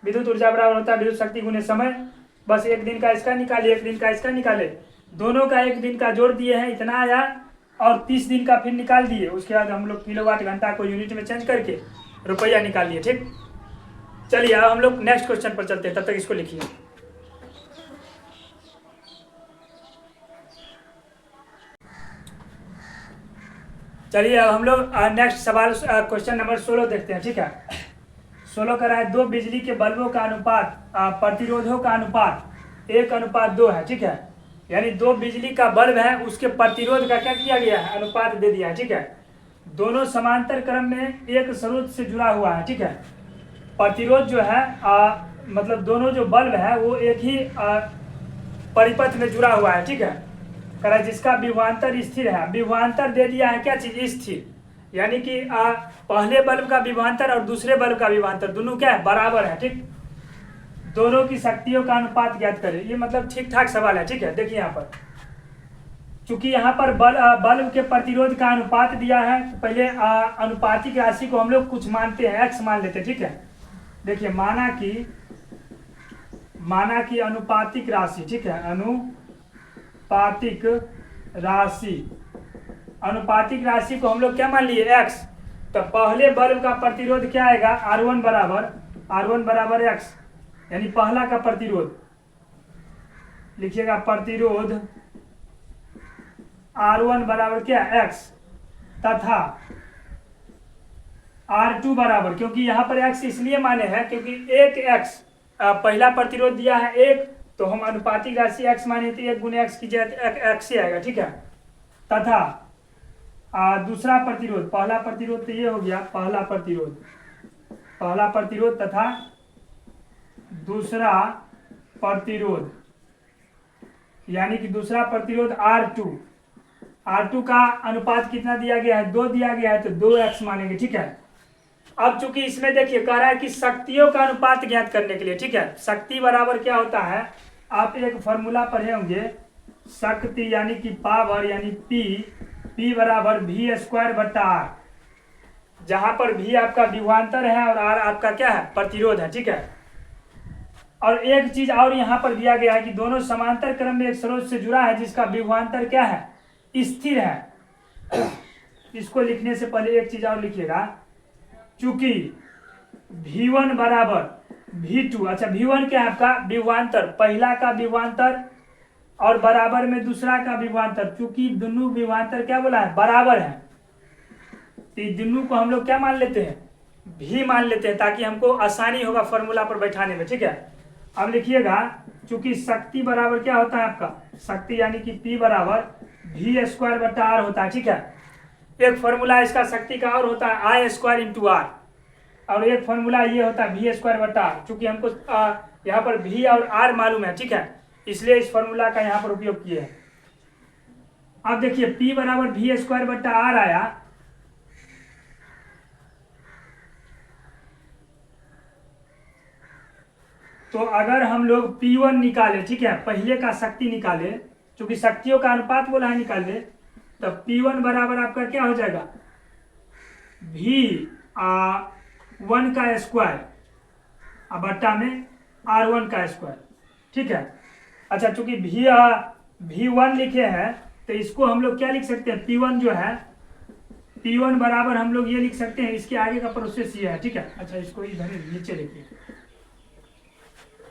विद्युत ऊर्जा बराबर होता है विद्युत शक्ति गुने समय। बस 1 दिन का इसका निकाले, 1 दिन का इसका निकाले, दोनों का 1 दिन का जोड़ दिए हैं, इतना आया, और 30 दिन का फिर निकाल दिए। उसके बाद हम लोग किलोवाट घंटा को यूनिट में चेंज करके रुपया निकाल लिए। ठीक, चलिए अब हम लोग नेक्स्ट क्वेश्चन पर चलते हैं, तब तक इसको लिखिए। चलिए अब हम लोग नेक्स्ट सवाल क्वेश्चन नंबर 16 देखते हैं। ठीक है, 16 का है 2 बिजली के बल्बों का अनुपात प्रतिरोधों का अनुपात 1:2 है। ठीक है, यानी 2 बिजली का बल्ब है, उसके प्रतिरोध का क्या किया गया है, अनुपात दे दिया है। ठीक है, दोनों समांतर क्रम में एक स्रोत से जुड़ा हुआ है। ठीक है, प्रतिरोध जो है मतलब दोनों जो बल्ब है वो एक ही परिपथ में जुड़ा हुआ है। ठीक है, करा जिसका विभवांतर स्थिर है। विभवांतर दे दिया है क्या चीज, स्थिर, यानी कि पहले बल्ब का विभवांतर और दूसरे बल्ब का विभवांतर दोनों क्या है, बराबर है। ठीक, दोनों की शक्तियों का अनुपात ज्ञात करें। ये मतलब ठीक ठाक सवाल है। ठीक है, देखिए यहाँ पर चूंकि यहाँ पर बल्ब के प्रतिरोध का अनुपात दिया है, तो पहले अनुपातिक राशि को हम लोग कुछ मानते हैं, x मान लेते हैं। ठीक है, देखिए माना कि अनुपातिक राशि, ठीक है, अनुपातिक राशि को हम लोग क्या मान लिए, x। तो पहले बल्ब का प्रतिरोध क्या आएगा, R1 बराबर x, यानी पहला का प्रतिरोध लिखिएगा, प्रतिरोध R1 बराबर क्या, x, तथा R2 बराबर, क्योंकि यहाँ पर x इसलिए माने हैं क्योंकि एक x पहला प्रतिरोध दिया है 1, तो हम अनुपातिक राशि x माने तो 1 गुने x की जगह x ही आएगा। ठीक है, तथा दूसरा प्रतिरोध, पहला प्रतिरोध तो ये हो गया, पहला प्रतिरोध तथा दूसरा प्रतिरोध, यानी कि दूसरा प्रतिरोध R2 का अनुपात कितना दिया गया है, 2 दिया गया है, तो 2x मानेंगे। ठीक है, अब चूंकि इसमें देखिए कह रहा है कि शक्तियों का अनुपात ज्ञात करने के लिए, ठीक है, शक्ति बराबर क्या होता है, आप एक फॉर्मूला पढ़े होंगे, शक्ति यानी कि पावर यानी P बराबर V² R, जहां पर V आपका विभवांतर है और R आपका क्या है, प्रतिरोध है। ठीक है, और एक चीज और यहाँ पर दिया गया है कि दोनों समांतर क्रम में एक स्रोत से जुड़ा है जिसका विभवांतर क्या है, स्थिर है। इसको लिखने से पहले एक चीज और लिखिएगा, चूंकि V1 बराबर V2, अच्छा V1 क्या है आपका विभवांतर, पहला का विभवांतर और बराबर में दूसरा का विभवांतर, चूंकि दोनों विभवांतर क्या बोला है, बराबर है, तो दोनों को हम लोग क्या मान लेते हैं, V मान लेते हैं, ताकि हमको आसानी होगा फॉर्मूला पर बैठाने में। ठीक है, अब लिखिएगा, चूंकि शक्ति बराबर क्या होता है आपका, शक्ति यानी कि P बराबर V² R होता है। ठीक है, एक फॉर्मूला इसका शक्ति का और होता है I² × R, और एक फॉर्मूला ये होता है V² R। चूंकि हमको यहाँ पर V और R मालूम है, ठीक है, इसलिए इस फॉर्मूला का यहाँ पर उपयोग किए हैं। अब देखिए P बराबर V² R आया, तो अगर हम लोग P1 निकाले, ठीक है, पहले का शक्ति निकाले, क्योंकि शक्तियों का अनुपात बोला है निकाले, तो P1 बराबर आपका क्या हो जाएगा, V1 का स्क्वायर बट्टा में R1 का स्क्वायर, ठीक है। अच्छा, चूंकि V1 लिखे हैं तो इसको हम लोग क्या लिख सकते हैं, P1 जो है, P1 बराबर हम लोग ये लिख सकते हैं, इसके आगे का प्रोसेस ये है, ठीक है। अच्छा, इसको इधर नीचे लिखिए,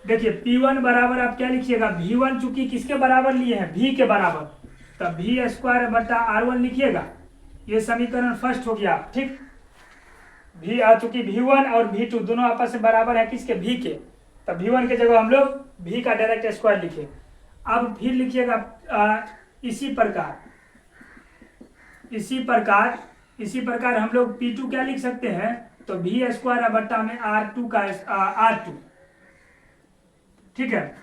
देखिए P1 बराबर आप क्या लिखिएगा, V1 चूंकि किसके बराबर लिए हैं, V के बराबर, तब V स्क्वायर बट्टा R1 लिखिएगा। ये समीकरण फर्स्ट हो गया, ठीक। चूंकि V1 और V2 दोनों आपस में बराबर है किसके, V के, तब V1 के जगह हम लोग V का डायरेक्ट स्क्वायर लिखे। अब फिर लिखिएगा इसी प्रकार हम लोग P2 क्या लिख सकते हैं, तो V स्क्वायर बट्टा में R2, ठीक है।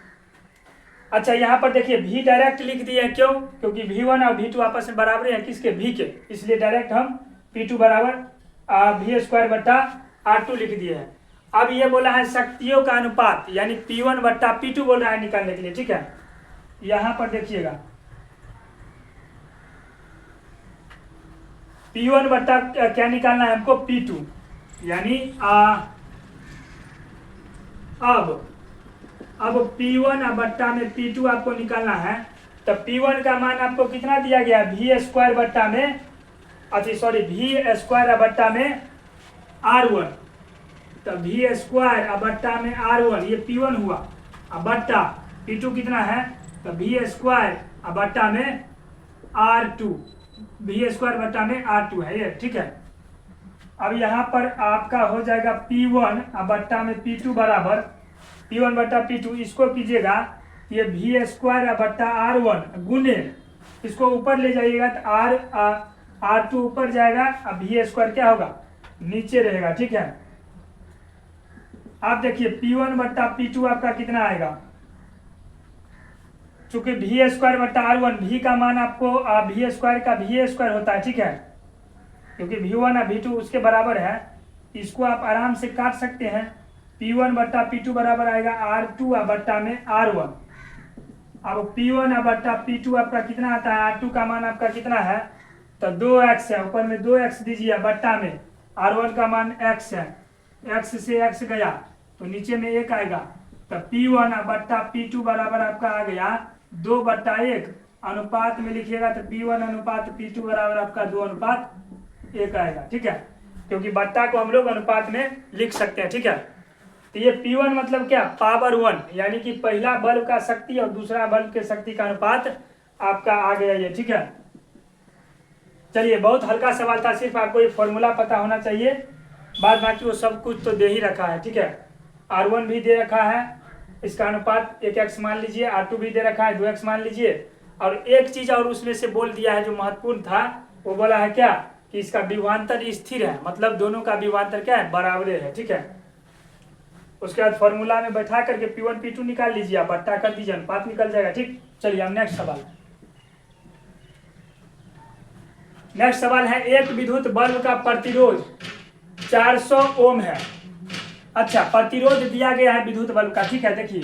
अच्छा, यहाँ पर देखिए V डायरेक्ट लिख दिए, क्यों, क्योंकि V1 और V2 आपस में बराबर है किसके, V के, इसलिए डायरेक्ट हम P2 बराबर V स्क्वायर बट्टा R2 लिख दिए हैं। अब ये बोला है शक्तियों का अनुपात, यानी P1 बट्टा P2 बोल रहा है निकालने के लिए, ठीक है। यहाँ पर देखिएगा P1 बट्टा क्या निकालना है हमको, P2, यानी अब P1 बट्टा में P2 आपको निकालना है। तो P1 का मान आपको कितना दिया गया, V स्क्वायर बट्टा में V स्क्वायर बट्टा में R1, तो V स्क्वायर बट्टा में R1 ये P1 हुआ, अब बट्टा P2 कितना है, तो V स्क्वायर बट्टा में R2, V स्क्वायर बट्टा में R2 है ये, ठीक है। अब यहाँ पर आपका हो जाएगा P1 बट्टा में P2 बराबर P1 बट्टा P2, इसको कीजिएगा, ये V स्क्वायर बट्टा R1 गुने, इसको ऊपर ले जाइएगा तो R2 ऊपर जाएगा, अब V स्क्वायर क्या होगा, नीचे रहेगा, ठीक है। आप देखिए P1 बट्टा P2 आपका कितना आएगा, चूंकि V स्क्वायर बट्टा R1, V का मान आपको V स्क्वायर का V स्क्वायर होता है, ठीक है, क्योंकि V1 और V2 उसके बराबर है, इसको आप आराम से काट सकते हैं। P1 बट्टा P2 बराबर आएगा R2 बट्टा में R1। अब P1 बट्टा P2 आपका कितना आता है, R2 का मान आपका कितना है, तो 2x है, ऊपर में 2x दीजिए, बट्टा में R1 का मान x है, x से x गया तो नीचे में 1 आएगा, तो P1 बट्टा P2 बराबर आपका आ गया 2/1, अनुपात में लिखिएगा तो P1 अनुपात P2 बराबर आपका 2:1 आएगा, ठीक है, क्योंकि बट्टा को हम लोग अनुपात में लिख सकते हैं, ठीक है। तो ये P1 मतलब क्या, पावर 1, यानी कि पहला बल्ब का शक्ति और दूसरा बल्ब के शक्ति का अनुपात आपका आ गया ये, ठीक है। चलिए, बहुत हल्का सवाल था, सिर्फ आपको ये फॉर्मूला पता होना चाहिए, बाद बाकी वो सब कुछ तो दे ही रखा है, ठीक है। R1 भी दे रखा है, इसका अनुपात 1x मान लीजिए, R2 भी दे रखा है 2x मान लीजिए, और एक चीज और उसमें से बोल दिया है जो महत्वपूर्ण था, वो बोला है क्या, कि इसका विभवांतर स्थिर है, मतलब दोनों का विभवांतर क्या है, बराबर है, ठीक है। उसके बाद फॉर्मूला में बैठा करके P1 P2 निकाल लीजिए, आप बट्टा कर दीजिए, अनुपात निकल जाएगा, ठीक। चलिए हम नेक्स्ट सवाल है, एक विद्युत बल्ब का प्रतिरोध 400 ओम है। अच्छा, प्रतिरोध दिया गया है विद्युत बल्ब का, ठीक है। देखिए,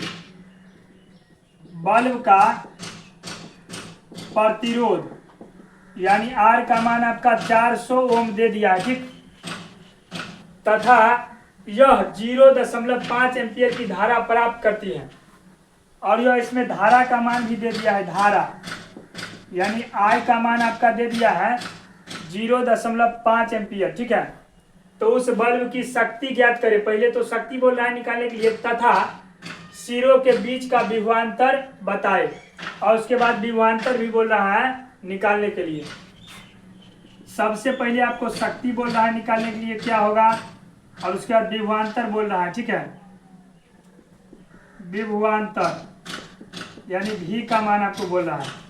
बल्ब का प्रतिरोध यानी R का मान आपका 400 ओम दे दिया है, ठीक, तथा यह 0.5 एम्पियर की धारा प्राप्त करती है, और यह इसमें धारा का मान भी दे दिया है, धारा यानी I का मान आपका दे दिया है 0.5 एम्पियर, ठीक है। तो उस बल्ब की शक्ति ज्ञात करें, पहले तो शक्ति बोल रहा है निकालने के लिए, तथा सिरों के बीच का विभवांतर बताए, और उसके बाद विभवांतर भी बोल रहा है निकालने के लिए। सबसे पहले आपको शक्ति बोल रहा है निकालने के लिए क्या होगा, और उसके बाद विभवांतर बोल रहा है, ठीक है, विभवांतर यानी V का मान आपको बोल रहा है।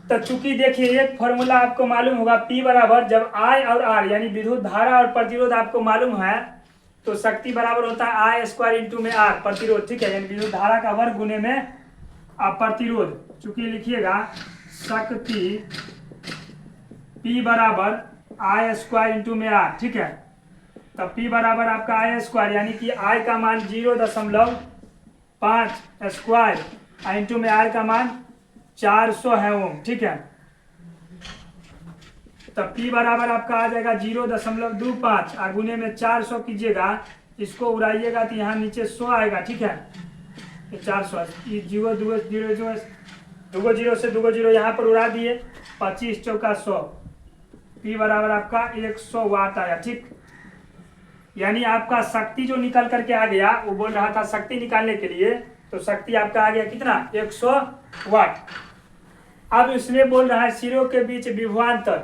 तो चूंकि देखिए एक फॉर्मूला आपको मालूम होगा, P बराबर जब I और R यानी विद्युत धारा और प्रतिरोध आपको मालूम है, तो शक्ति बराबर होता है I स्क्वायर इंटू में R प्रतिरोध, ठीक है, यानी विद्युत धारा का वर्ग गुने में प्रतिरोध। चूंकि लिखिएगा शक्ति P बराबर I स्क्वायर इंटू में R, ठीक है। तब P बराबर आपका I स्क्वायर यानी कि I का मान 0.5 5 स्क्वायर इंटू में आर का मान 400 है ओम, ठीक है। तब P बराबर आपका आ जाएगा 0.25 और गुने में 400 कीजिएगा, इसको उड़ाइएगा तो यहाँ नीचे 100 आएगा, ठीक है। 400 जीरो दो जीरो से 2 जीरो यहाँ पर उड़ा दिए, 25 चौका 100, P बराबर आपका 100 वाट आया, ठीक। यानी आपका शक्ति जो निकल करके आ गया, वो बोल रहा था शक्ति निकालने के लिए, तो शक्ति आपका आ गया कितना 100 वाट। अब इसमें बोल रहा है सिरों के बीच विभवांतर,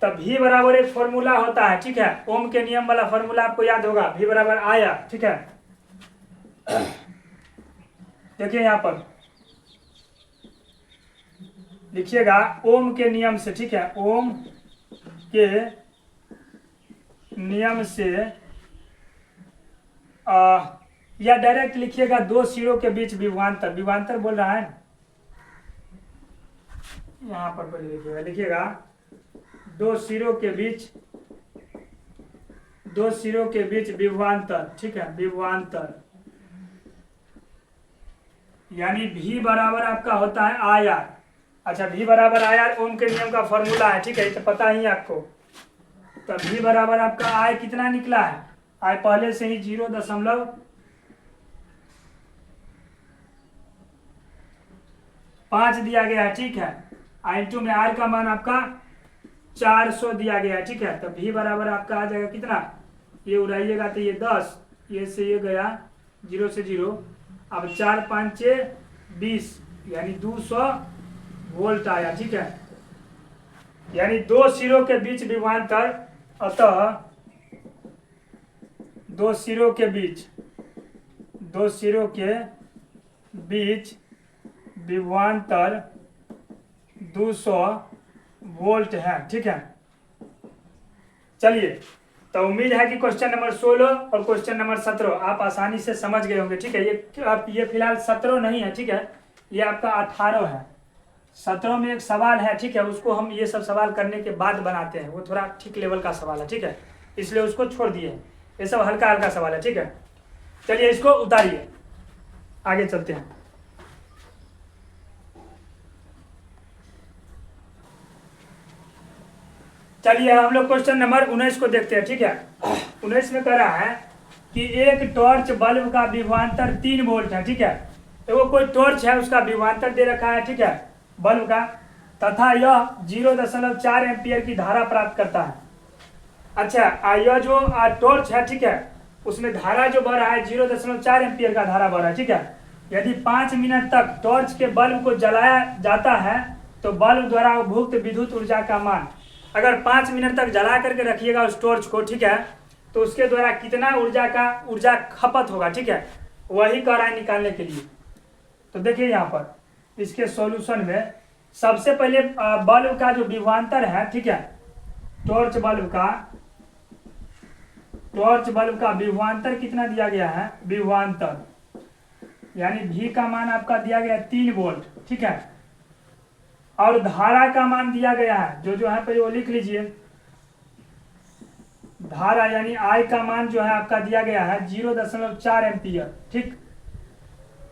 तब V बराबर एक फॉर्मूला होता है, ठीक है। ओम के नियम वाला फॉर्मूला आपको याद होगा, V बराबर आया, ठीक है। देखिए यहाँ पर लिखिएगा ओम के नियम से, ठीक है। ओम के नियम से या डायरेक्ट लिखिएगा दो सिरों के बीच विभवांतर, विभवांतर बोल रहा है यहाँ पर पहले लिखिएगा दो सिरों के बीच विभवांतर, ठीक है, विभवांतर। यानी V बराबर आपका होता है आर। अच्छा, V बराबर आर ओम के नियम का फॉर्मूला है, ठीक है, तो पता ही आपको। तो V बराबर आपका I कितना निकला है, I पहले से ही 0.5 दिया गया है, ठीक है। I में R का मान आपका 400 दिया गया है, ठीक है। तो V बराबर आपका आ जाएगा कितना, ये उड़ाइएगा तो ये 10, ये से ये गया 0 से 0, अब 4 5 20, यानी 200 वोल्ट आया, ठीक है। यानी दो सिरों के बीच विभवांतर, अतः दो सिरों के बीच विभवांतर 200 वोल्ट है, ठीक है। चलिए, तो उम्मीद है कि क्वेश्चन नंबर 16 और क्वेश्चन नंबर 17 आप आसानी से समझ गए होंगे, ठीक है। ये फिलहाल 17 नहीं है, ठीक है, ये आपका 18 है। 17 में एक सवाल है, ठीक है, उसको हम ये सब सवाल करने के बाद बनाते हैं, वो थोड़ा ठीक लेवल का सवाल है, ठीक है, इसलिए उसको छोड़ दिए। ये सब हल्का हल्का सवाल है, ठीक है। चलिए इसको उतारिए, आगे चलते हैं। चलिए हम लोग क्वेश्चन नंबर 19 को देखते हैं, ठीक है। 19 में कह रहा है कि एक टॉर्च बल्ब का विभवांतर 3 वोल्ट है, ठीक है। तो वो कोई टॉर्च है, उसका विभवांतर दे रखा है, ठीक है, बल्ब का, तथा यह 0.4 एम्पियर की धारा प्राप्त करता है। अच्छा, यह जो टॉर्च है, ठीक है, उसमें धारा जो बह रहा है 0.4 एम्पियर का धारा बह रहा है, ठीक है। यदि 5 मिनट तक टॉर्च के बल्ब को जलाया जाता है तो बल्ब द्वारा उपभुक्त विद्युत ऊर्जा का मान, अगर 5 मिनट तक जला करके रखिएगा उस टॉर्च को, ठीक है, तो उसके द्वारा कितना ऊर्जा खपत होगा, ठीक है, वही कह रहा है निकालने के लिए। तो देखिए यहाँ पर इसके सॉल्यूशन में सबसे पहले बल्ब का जो विभवांतर है, ठीक है, टॉर्च बल्ब का विभवांतर कितना दिया गया है, विभवांतर यानी V का मान आपका दिया गया 3 वोल्ट, ठीक है, और धारा का मान दिया गया है जो है पहले वो लिख लीजिए। धारा यानी I का मान जो है आपका दिया गया है 0.4 एम्पियर, ठीक।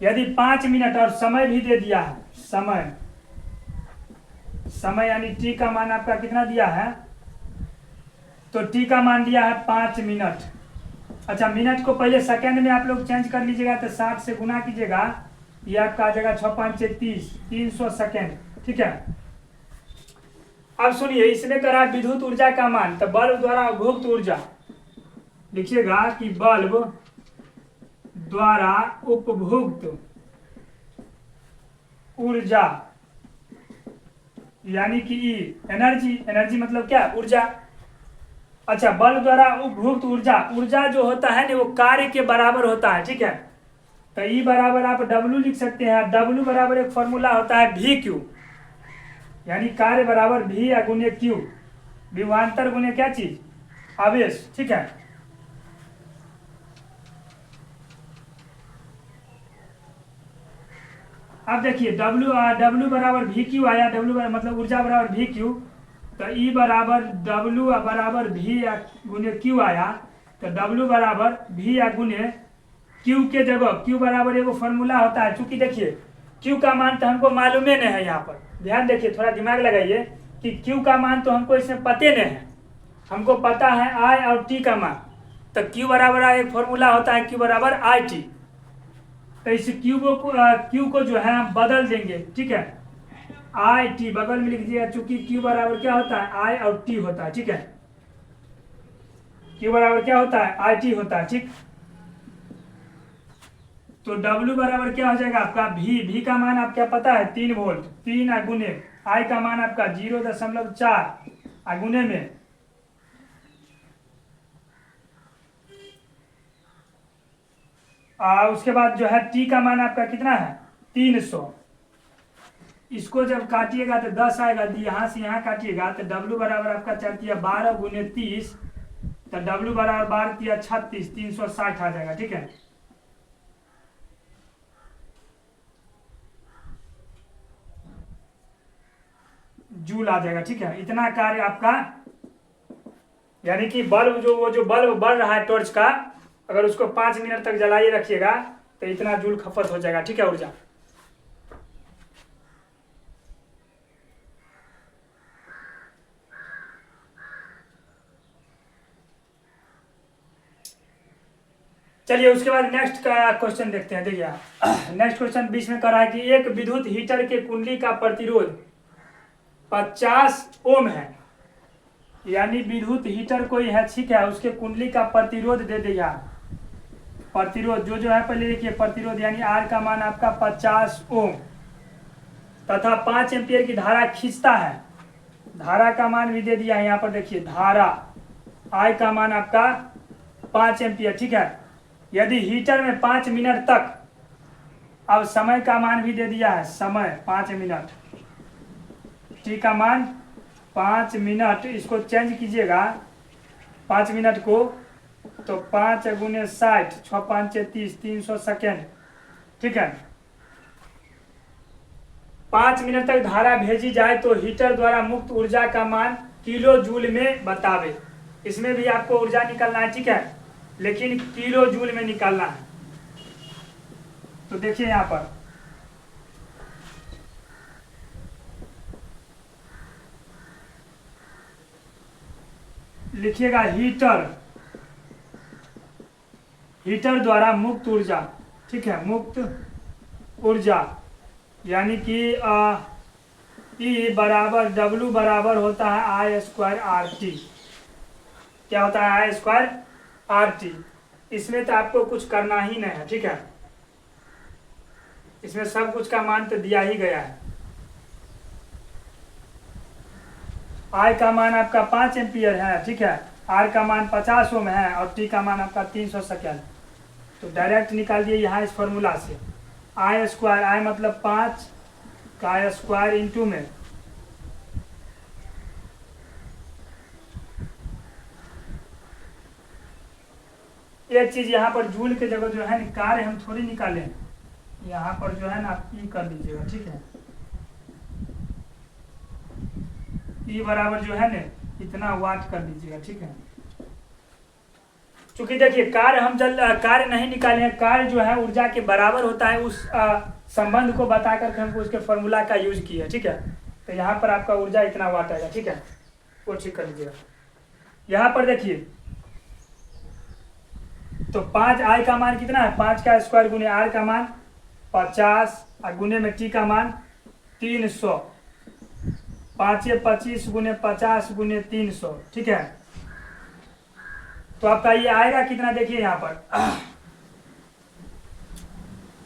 यदि 5 मिनट और समय भी दे दिया है, समय यानी T का मान आपका कितना दिया है, तो T का मान दिया है 5 मिनट। अच्छा, मिनट को पहले सेकंड में आप लोग चेंज कर लीजिएगा, तो 60 से गुना कीजिएगा, ये आपका आ जाएगा 6 5 30, 300 सेकेंड, ठीक है। अब सुनिए, इसमें करा विद्युत ऊर्जा का मान, तो बल्ब द्वारा उपभोक्त ऊर्जा लिखिएगा कि बल्ब द्वारा उपभोक्त ऊर्जा यानी कि एनर्जी मतलब क्या, ऊर्जा। अच्छा, बल्ब द्वारा उपभोक्त ऊर्जा जो होता है ना, वो कार्य के बराबर होता है, ठीक है। तो ई बराबर आप W लिख सकते हैं। W बराबर एक फॉर्मूला होता है VQ, यानी कार्य बराबर V या गुने Q, विभवांतर गुने क्या चीज, आवेश, ठीक है। अब देखिए W बराबर VQ आया, W मतलब ऊर्जा बराबर VQ, तो E बराबर W बराबर V या गुने Q आया, तो W बराबर V या गुने क्यू के जगह क्यू बराबर एगो फॉर्मूला होता है, चूंकि देखिए क्यू का मान तो हमको मालूम ही नहीं है। यहाँ पर ध्यान देखिए, थोड़ा दिमाग लगाइए कि क्यू का मान तो हमको इसमें पते नहीं है। हमको पता है आई और टी का मान, तो क्यू बराबर एक फॉर्मूला होता है क्यू बराबर आई टी। तो इस क्यू को जो है हम बदल देंगे, ठीक है, आई टी बगल में लिख दीजिएगा, चूंकि क्यू बराबर क्या होता है आई और टी होता है, ठीक है, क्यू बराबर क्या होता है आई टी होता है, ठीक। तो W बराबर क्या हो जाएगा आपका V का मान आप क्या पता है 3 वोल्ट, 3 गुने I का मान आपका 0.4 गुने में उसके बाद जो है T का मान आपका कितना है 300। इसको जब काटिएगा तो 10 आएगा, यहाँ से यहाँ काटिएगा तो W बराबर आपका 12 गुने 30, तो W बराबर 12 36, 360 आ जाएगा, ठीक है। जूल आ जाएगा, ठीक है। इतना कार्य आपका, यानी कि बल्ब जो बल्ब बढ़ रहा है टॉर्च का, अगर उसको 5 मिनट तक जलाइए रखिएगा तो इतना जूल खपत हो जाएगा, ठीक है, ऊर्जा। चलिए उसके बाद नेक्स्ट का क्वेश्चन देखते हैं। देखिए नेक्स्ट क्वेश्चन बीच में कह रहा है कि एक विद्युत हीटर के कुंडली का प्रतिरोध 50 ओम है, यानी विद्युत हीटर कोई है, ठीक है, उसके कुंडली का प्रतिरोध दे दिया। प्रतिरोध जो है पहले देखिए, प्रतिरोध यानी आर का मान आपका 50 ओम तथा 5 एम्पियर की धारा खींचता है। धारा का मान भी दे दिया है, यहाँ पर देखिए धारा आई का मान आपका 5 एम्पियर, ठीक है। यदि हीटर में 5 मिनट तक, अब समय का मान भी दे दिया है, समय 5 मिनट, टी का मान 5 मिनट, इसको चेंज कीजिएगा 5 मिनट को, तो 5 गुने 60, 6 5 30, 300 सेकेंड, ठीक है। 5 मिनट तक धारा भेजी जाए तो हीटर द्वारा मुक्त ऊर्जा का मान किलो जूल में बतावे। इसमें भी आपको ऊर्जा निकालना है, ठीक है, लेकिन किलो जूल में निकालना है। तो देखिए यहाँ पर लिखिएगा हीटर द्वारा मुक्त ऊर्जा, ठीक है, मुक्त ऊर्जा, यानी कि E बराबर W बराबर होता है आई स्क्वायर आर टी। क्या होता है आई स्क्वायर आर टी। इसमें तो आपको कुछ करना ही नहीं है, ठीक है, इसमें सब कुछ का मान तो दिया ही गया है। आई का मान आपका 5 एम्पियर है, ठीक है, आर का मान 50 ओम है और टी का मान आपका 300 सेकेंड। तो डायरेक्ट निकाल दिए यहाँ इस फॉर्मूला से, आई स्क्वायर, आई मतलब 5 का स्क्वायर इंटू में एक चीज यहाँ पर जूल के जगह जो है ना कार्य हम थोड़ी निकालें, यहाँ पर जो है ना आप ई कर दीजिएगा, ठीक है, ई बराबर जो है ना इतना वाट कर दीजिएगा, ठीक है। चूंकि देखिए कार्य हम कार्य नहीं निकाले हैं, कार्य जो है ऊर्जा के बराबर होता है, उस संबंध को बता करके हमको उसके फॉर्मूला का यूज किया, ठीक है। तो यहाँ पर आपका ऊर्जा इतना वाट आएगा, ठीक है, वो ठीक कर लीजिएगा। यहाँ पर देखिए तो 5 आई का मान कितना है, 5 का स्क्वायर गुने आर का मान 50 और गुने में टी का मान 300, 5 25 गुने 50 गुने 300, ठीक है। तो आपका ये आएगा कितना, देखिए यहाँ पर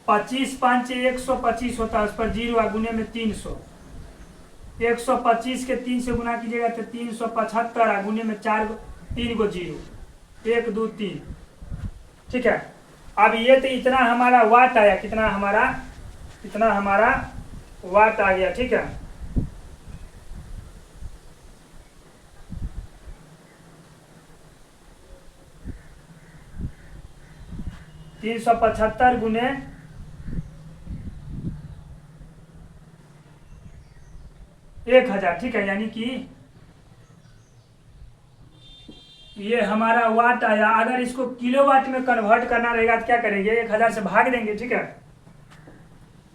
25 5 125 होता है, उस पर 0 गुने में 300, 125 के 3 से गुना कीजिएगा तो 375 गुने में 3 गो 0, 1 2 3, ठीक है। अब ये तो इतना हमारा वाट आया, कितना हमारा वाट आ गया, ठीक है। तीन 375 गुने 1000, ठीक है, यानी कि ये हमारा वाट आया। अगर इसको किलोवाट में कन्वर्ट करना रहेगा तो क्या करेंगे, 1000 से भाग देंगे, ठीक है।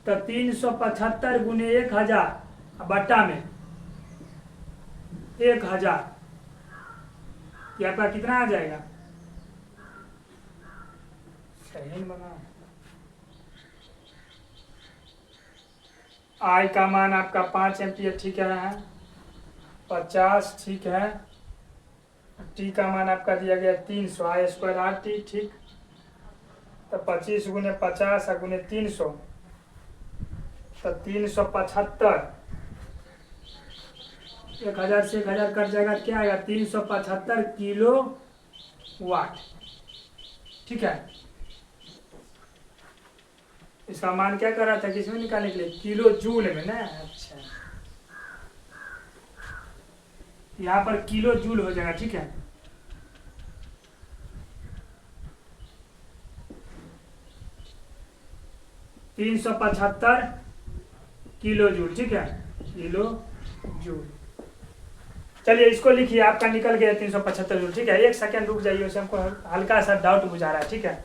तो 375 गुने 1000 बट्टा में 1000, ये आपका कितना आ जाएगा, सही बना। आई का मान आपका 5 एम्पियर, ठीक है। 50, ठीक है। टी का मान आपका दिया गया 300, आई स्क्वायर आर टी, ठीक। तो 25 गुने 50 गुने 300, तो 375। 1000 से 1000 कट जाएगा, क्या आएगा, 375 किलो वाट, ठीक है। इसका मान क्या कर रहा था, किसमें निकालने के लिए, किलो जूल में ना। अच्छा, यहाँ पर किलो जूल हो जाएगा, ठीक है। $375 किलो जूल, ठीक है, किलो जूल। चलिए इसको लिखिए, आपका निकल गया 375 जूल, ठीक है। 1 सेकंड रुक जाइए, उसे हमको हल्का सा डाउट बुझा रहा है, ठीक है।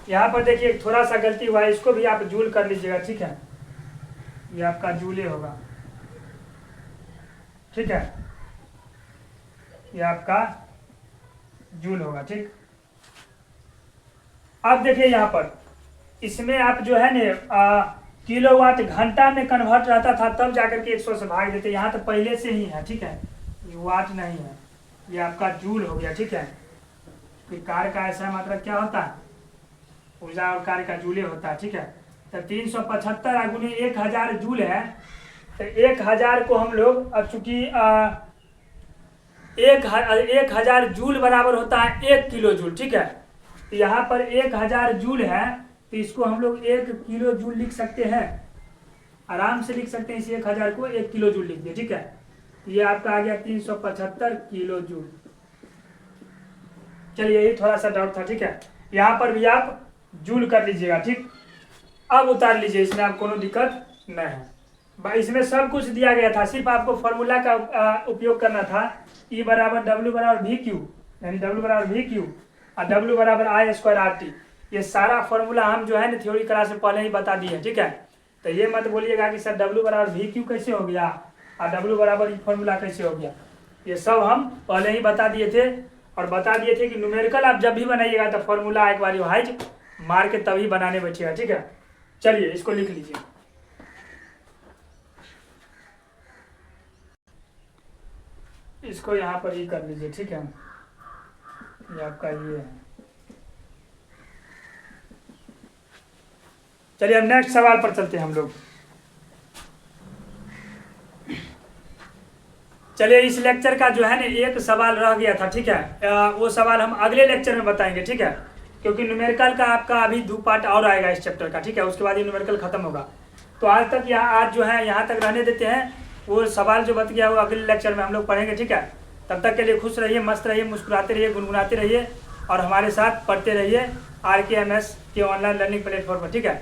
यहाँ पर देखिए थोड़ा सा गलती हुआ है, इसको भी आप जूल कर लीजिएगा, ठीक है। ये आपका जूले होगा, ठीक है। ये आपका जूल होगा, ठीक। अब देखिए यहाँ पर इसमें आप जो है ना किलोवाट घंटा में कन्वर्ट रहता था, तब जाकर के 100 से भाग देते। यहाँ तो पहले से ही है, ठीक है, ये वाट नहीं है, ये आपका जूल हो गया, ठीक है। कि कार्य का ऐसा मतलब क्या होता है, ऊर्जा और कार्य का जूले होता है, ठीक है। तो 375 गुने 1000 जूल है, तो 1000 को हम लोग, अब चूंकि 1000 जूल बराबर होता है 1 किलो जूल, ठीक है। तो यहाँ पर 1000 जूल है, तो इसको हम लोग 1 किलो जूल लिख सकते हैं, आराम से लिख सकते हैं। इस 1000 को 1 किलो जूल लिख दिए, ठीक है। ये आपका आ गया 375 किलो जूल। चलिए यही थोड़ा सा डाउट था, ठीक है। यहाँ पर भी आप जूल कर लीजिएगा, ठीक। अब उतार लीजिए, इसमें आप कोनो दिक्कत नहीं है। इसमें सब कुछ दिया गया था, सिर्फ आपको फॉर्मूला का उपयोग करना था। E बराबर W बराबर वी क्यू, यानी W बराबर वी क्यू और W बराबर आई स्क्वायर आर टी। ये सारा फॉर्मूला हम जो है ना थ्योरी क्लास में पहले ही बता दिए, ठीक है। तो ये मत बोलिएगा कि सर W बराबर वी क्यू कैसे हो गया और W बराबर ये फॉर्मूला कैसे हो गया। ये सब हम पहले ही बता दिए थे, और बता दिए थे कि न्यूमेरिकल आप जब भी बनाइएगा तो फॉर्मूला एक बार हाइज मार के तभी बनाने बैठिएगा, ठीक है। चलिए इसको लिख लीजिए। इसको यहाँ पर ही कर लीजिए, ठीक है। ये आपका ये है। चलिए अब नेक्स्ट सवाल पर चलते हैं हम लोग। चलिए इस लेक्चर का जो है ना एक सवाल रह गया था, ठीक है। वो सवाल हम अगले लेक्चर में बताएंगे, ठीक है। क्योंकि न्यूमेरिकल का आपका अभी 2 पार्ट और आएगा इस चैप्टर का, ठीक है। उसके बाद ये न्यूमेरिकल खत्म होगा। तो आज तक आज जो है यहाँ तक रहने देते हैं। वो सवाल जो बच गया वो अगले लेक्चर में हम लोग पढ़ेंगे, ठीक है। तब तक के लिए खुश रहिए, मस्त रहिए, मुस्कुराते रहिए, गुनगुनाते रहिए और हमारे साथ पढ़ते रहिए RKMS के ऑनलाइन लर्निंग प्लेटफॉर्म पर, ठीक है।